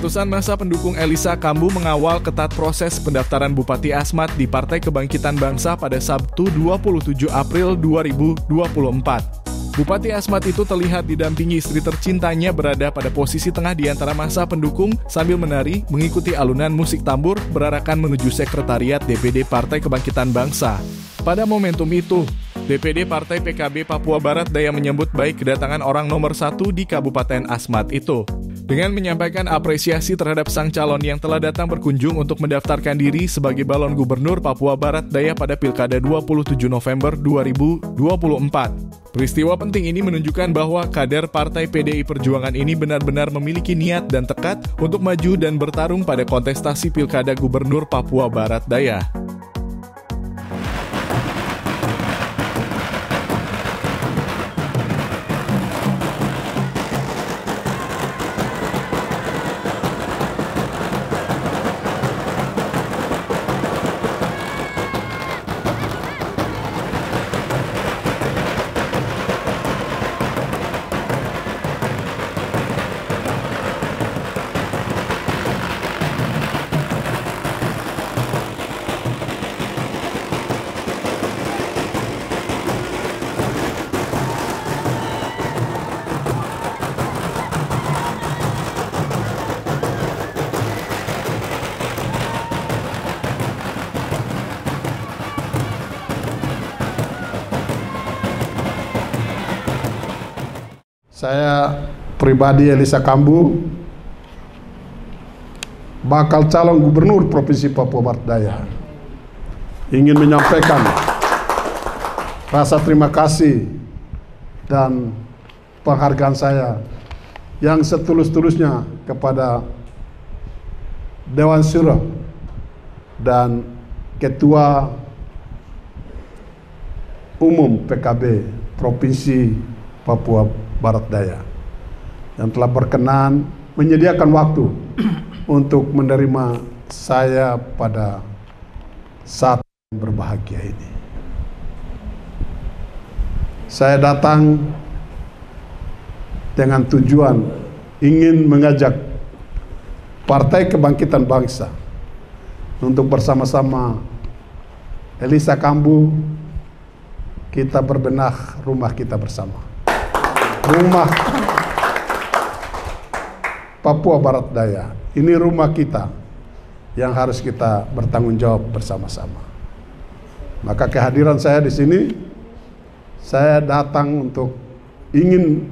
Ratusan massa pendukung Elisa Kambu mengawal ketat proses pendaftaran Bupati Asmat di Partai Kebangkitan Bangsa pada Sabtu 27 April 2024. Bupati Asmat itu terlihat didampingi istri tercintanya berada pada posisi tengah di antara massa pendukung sambil menari mengikuti alunan musik tambur berarakan menuju sekretariat DPD Partai Kebangkitan Bangsa. Pada momentum itu, DPD Partai PKB Papua Barat Daya menyambut baik kedatangan orang nomor 1 di Kabupaten Asmat itu. Dengan menyampaikan apresiasi terhadap sang calon yang telah datang berkunjung untuk mendaftarkan diri sebagai balon gubernur Papua Barat Daya pada Pilkada 27 November 2024. Peristiwa penting ini menunjukkan bahwa kader Partai PDI Perjuangan ini benar-benar memiliki niat dan tekad untuk maju dan bertarung pada kontestasi Pilkada Gubernur Papua Barat Daya. Saya pribadi Elisa Kambu bakal calon gubernur Provinsi Papua Barat Daya. Ingin menyampaikan rasa terima kasih dan penghargaan saya yang setulus-tulusnya kepada Dewan Syuro dan Ketua Umum PKB Provinsi Papua Barat Daya yang telah berkenan menyediakan waktu untuk menerima saya pada saat berbahagia ini. Saya datang dengan tujuan ingin mengajak Partai Kebangkitan Bangsa untuk bersama-sama Elisa Kambu kita berbenah rumah kita bersama. Rumah Papua Barat Daya, ini rumah kita yang harus kita bertanggung jawab bersama-sama. Maka kehadiran saya di sini, saya datang untuk ingin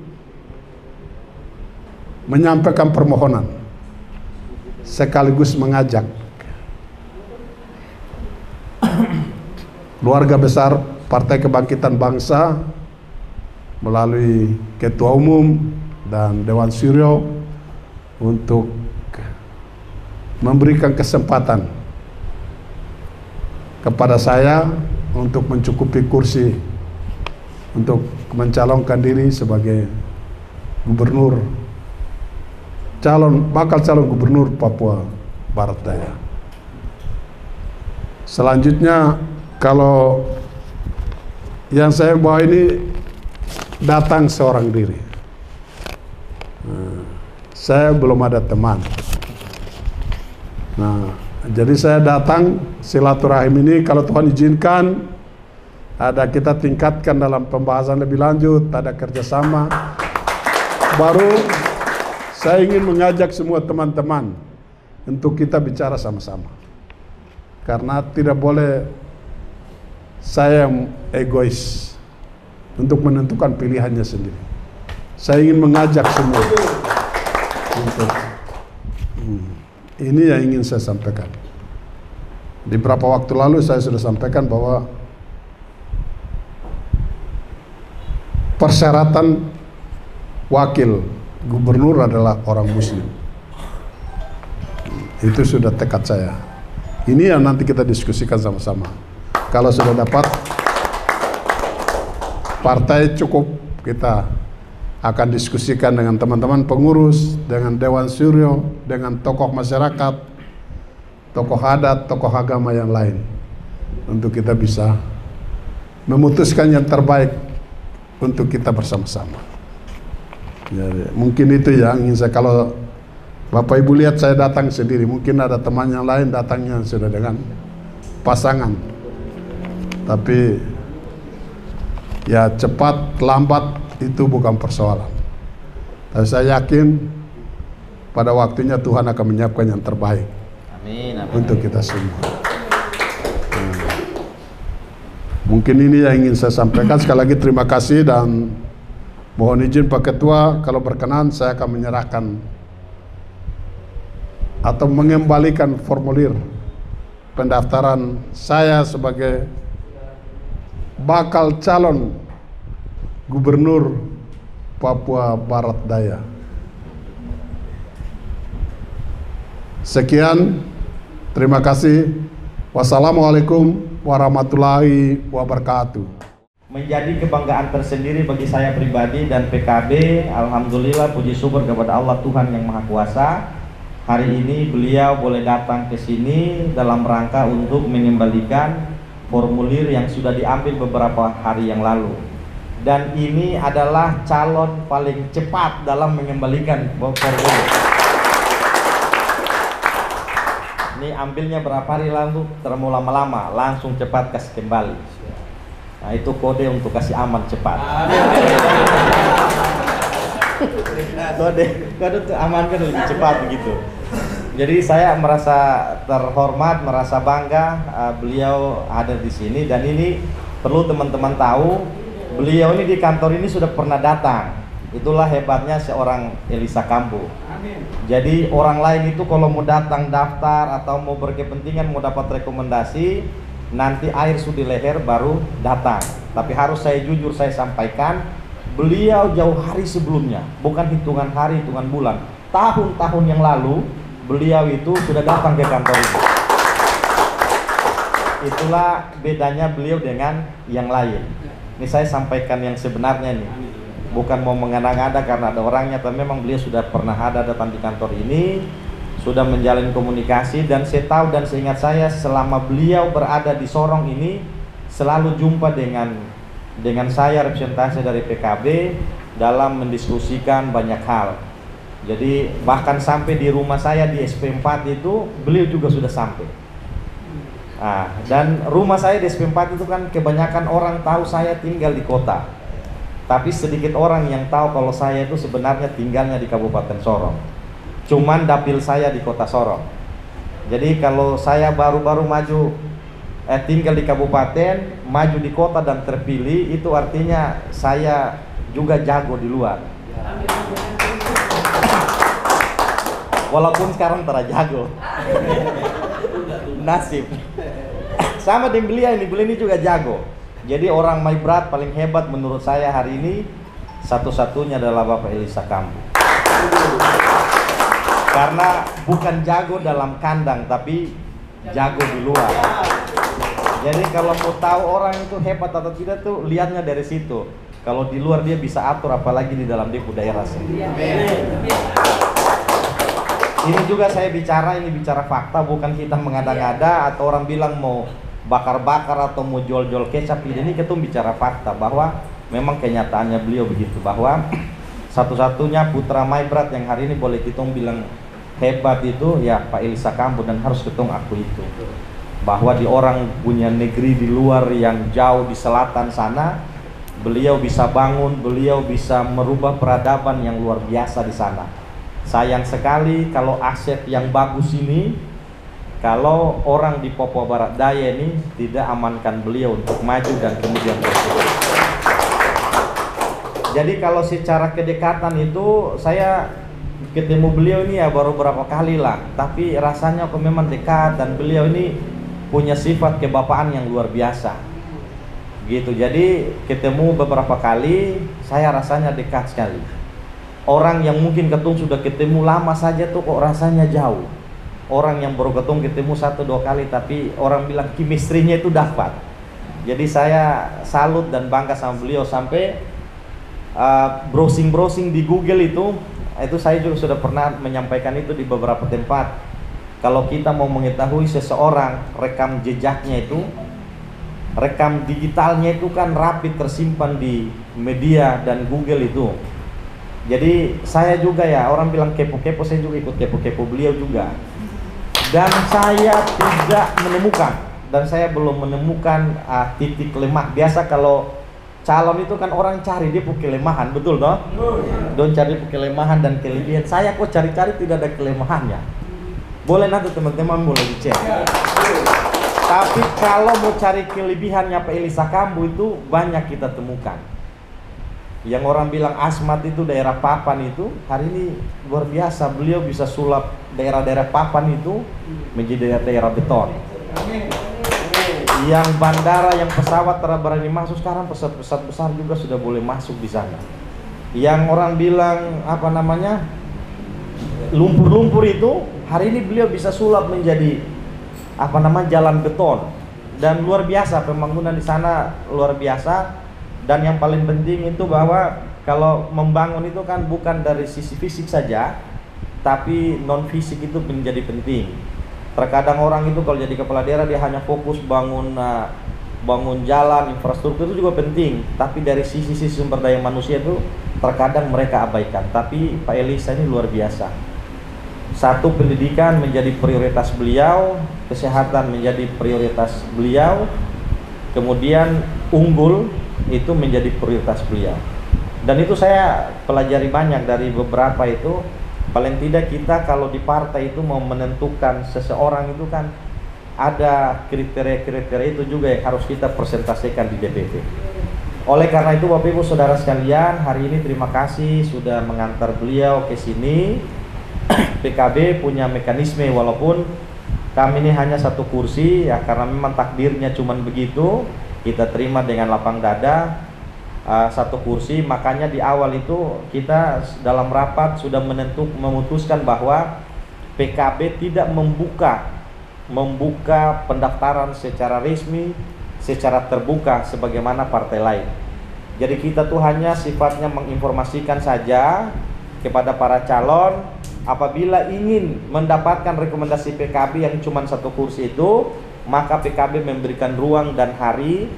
menyampaikan permohonan sekaligus mengajak keluarga besar Partai Kebangkitan Bangsa melalui Ketua Umum dan Dewan Syuro untuk memberikan kesempatan kepada saya untuk mencukupi kursi untuk mencalonkan diri sebagai bakal calon gubernur Papua Barat Daya. Selanjutnya, kalau yang saya bawa ini datang seorang diri. Saya belum ada teman. Jadi saya datang silaturahim ini, kalau Tuhan izinkan, kita tingkatkan dalam pembahasan lebih lanjut, ada kerjasama. Baru saya ingin mengajak semua teman-teman untuk kita bicara sama-sama. Karena tidak boleh saya egois untuk menentukan pilihannya sendiri. Saya ingin mengajak semua untuk ini yang ingin saya sampaikan. Di beberapa waktu lalu saya sudah sampaikan bahwa persyaratan wakil gubernur adalah orang Muslim. Itu sudah tekad saya. Ini yang nanti kita diskusikan sama-sama. Kalau sudah dapat partai cukup, kita akan diskusikan dengan teman-teman pengurus, dengan Dewan Syuro, dengan tokoh masyarakat, tokoh adat, tokoh agama yang lain, untuk kita bisa memutuskan yang terbaik untuk kita bersama-sama. Jadi, mungkin itu yang ingin saya, kalau Bapak Ibu lihat saya datang sendiri, mungkin ada teman yang lain datangnya sudah dengan pasangan. Tapi ya cepat lambat itu bukan persoalan. Tapi saya yakin pada waktunya Tuhan akan menyiapkan yang terbaik. Amin, amin. Untuk kita semua. Mungkin ini yang ingin saya sampaikan. Sekali lagi terima kasih dan mohon izin Pak Ketua, kalau berkenan saya akan menyerahkan atau mengembalikan formulir pendaftaran saya sebagai bakal calon Gubernur Papua Barat Daya. Sekian, terima kasih. Wassalamualaikum warahmatullahi wabarakatuh. Menjadi kebanggaan tersendiri bagi saya pribadi dan PKB. Alhamdulillah, puji syukur kepada Allah Tuhan yang Maha Kuasa. Hari ini beliau boleh datang ke sini dalam rangka untuk mengembalikan formulir yang sudah diambil beberapa hari yang lalu. Dan ini adalah calon paling cepat dalam mengembalikan formulir. Ini ambilnya berapa hari lalu, terlalu lama-lama, langsung cepat kasih kembali. Nah, itu kode untuk kasih aman cepat. Kode untuk amankan lebih cepat begitu. Jadi saya merasa terhormat, merasa bangga beliau ada di sini. Dan ini perlu teman-teman tahu, beliau ini di kantor ini sudah pernah datang. Itulah hebatnya seorang Elisa Kambu. Jadi orang lain itu kalau mau datang daftar atau mau berkepentingan mau dapat rekomendasi, nanti air sudah leher baru datang. Tapi harus saya jujur saya sampaikan, beliau jauh hari sebelumnya, bukan hitungan hari, hitungan bulan, tahun-tahun yang lalu beliau itu sudah datang ke kantor ini. Itulah bedanya beliau dengan yang lain. Ini saya sampaikan yang sebenarnya nih, bukan mau mengada-ngada karena ada orangnya, tapi memang beliau sudah pernah ada datang di kantor ini, sudah menjalin komunikasi. Dan saya tahu dan seingat saya selama beliau berada di Sorong ini selalu jumpa dengan saya representasi dari PKB dalam mendiskusikan banyak hal. Jadi bahkan sampai di rumah saya di SP4 itu beliau juga sudah sampai. Nah, dan rumah saya di SP4 itu kan kebanyakan orang tahu saya tinggal di kota, tapi sedikit orang yang tahu kalau saya itu sebenarnya tinggalnya di Kabupaten Sorong. Cuman dapil saya di kota Sorong. Jadi kalau saya baru-baru maju tinggal di kabupaten, maju di kota dan terpilih, itu artinya saya juga jago di luar. Walaupun sekarang jago. Nasib. Sama dengan beliau ini juga jago. Jadi orang Maibrat paling hebat menurut saya hari ini satu-satunya adalah Bapak Elisa Kambu. Karena bukan jago dalam kandang, tapi jago di luar. Jadi kalau mau tahu orang itu hebat atau tidak tuh lihatnya dari situ. Kalau di luar dia bisa atur, apalagi di dalam daerah sendiri. Ini juga saya ini bicara fakta, bukan kita mengada-ngada atau orang bilang mau bakar-bakar atau mau jual-jual kecap. Ini kita bicara fakta bahwa memang kenyataannya beliau begitu, bahwa satu-satunya putra Maibrat yang hari ini boleh kita bilang hebat itu ya Pak Elisa Kambu, dan harus kita aku itu. Bahwa di orang punya negeri di luar yang jauh di selatan sana, beliau bisa bangun, beliau bisa merubah peradaban yang luar biasa di sana. Sayang sekali kalau aset yang bagus ini, kalau orang di Papua Barat Daya ini tidak amankan beliau untuk maju dan kemudian berhasil. Jadi kalau secara kedekatan itu saya ketemu beliau ini ya baru berapa kali lah, tapi rasanya kok memang dekat dan beliau ini punya sifat kebapaan yang luar biasa. Gitu. Jadi ketemu beberapa kali, saya rasanya dekat sekali. Orang yang mungkin ketung sudah ketemu lama saja tuh kok rasanya jauh. Orang yang baru ketung ketemu 1-2 kali tapi orang bilang chemistry-nya itu dapat. Jadi saya salut dan bangga sama beliau. Sampai browsing di Google itu saya juga sudah pernah menyampaikan itu di beberapa tempat. Kalau kita mau mengetahui seseorang, rekam jejaknya itu, rekam digitalnya itu kan rapi tersimpan di media dan Google itu. Jadi saya juga ya, orang bilang kepo-kepo, saya juga ikut kepo-kepo beliau juga. Dan saya tidak menemukan, dan saya belum menemukan titik lemah. Biasa kalau calon itu kan orang cari dia punya kelemahan, betul toh? Don cari kelemahan dan kelebihan. Saya kok cari-cari tidak ada kelemahannya. Boleh nanti teman-teman boleh dicek. Tapi kalau mau cari kelebihannya Pak Elisa Kambu itu banyak kita temukan. Yang orang bilang Asmat itu daerah Papan itu, hari ini luar biasa, beliau bisa sulap daerah-daerah Papan itu menjadi daerah beton. Yang bandara, yang pesawat berani masuk, sekarang pesawat besar juga sudah boleh masuk di sana. Yang orang bilang apa namanya lumpur-lumpur itu, hari ini beliau bisa sulap menjadi apa namanya jalan beton. Dan luar biasa pembangunan di sana, luar biasa. Dan yang paling penting itu bahwa kalau membangun itu kan bukan dari sisi fisik saja, tapi non fisik itu menjadi penting. Terkadang orang itu kalau jadi kepala daerah dia hanya fokus bangun jalan, infrastruktur itu juga penting, tapi dari sisi sumber daya manusia itu terkadang mereka abaikan. Tapi Pak Elisa ini luar biasa. Satu, pendidikan menjadi prioritas beliau, kesehatan menjadi prioritas beliau, kemudian unggul itu menjadi prioritas beliau. Dan itu saya pelajari banyak dari beberapa itu. Paling tidak kita kalau di partai itu mau menentukan seseorang itu kan ada kriteria-kriteria itu juga yang harus kita presentasikan di DPP. Oleh karena itu Bapak Ibu Saudara sekalian, hari ini terima kasih sudah mengantar beliau ke sini. PKB punya mekanisme, walaupun kami ini hanya satu kursi ya, karena memang takdirnya cuman begitu, kita terima dengan lapang dada satu kursi. Makanya di awal itu kita dalam rapat sudah memutuskan bahwa PKB tidak membuka pendaftaran secara resmi, secara terbuka sebagaimana partai lain. Jadi kita tuh hanya sifatnya menginformasikan saja kepada para calon. Apabila ingin mendapatkan rekomendasi PKB yang cuma satu kursi itu, maka PKB memberikan ruang dan hari,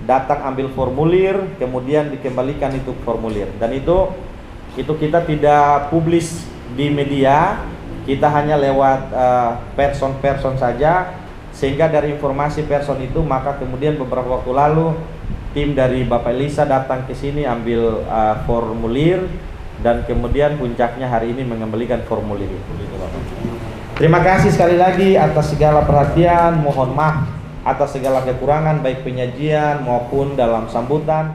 datang ambil formulir, kemudian dikembalikan itu formulir. Dan itu kita tidak publis di media, kita hanya lewat person saja. Sehingga dari informasi person itu, maka kemudian beberapa waktu lalu tim dari Bapak Elisa datang ke sini ambil formulir, dan kemudian puncaknya hari ini mengembalikan formulir itu. Terima kasih sekali lagi atas segala perhatian, mohon maaf atas segala kekurangan baik penyajian maupun dalam sambutan.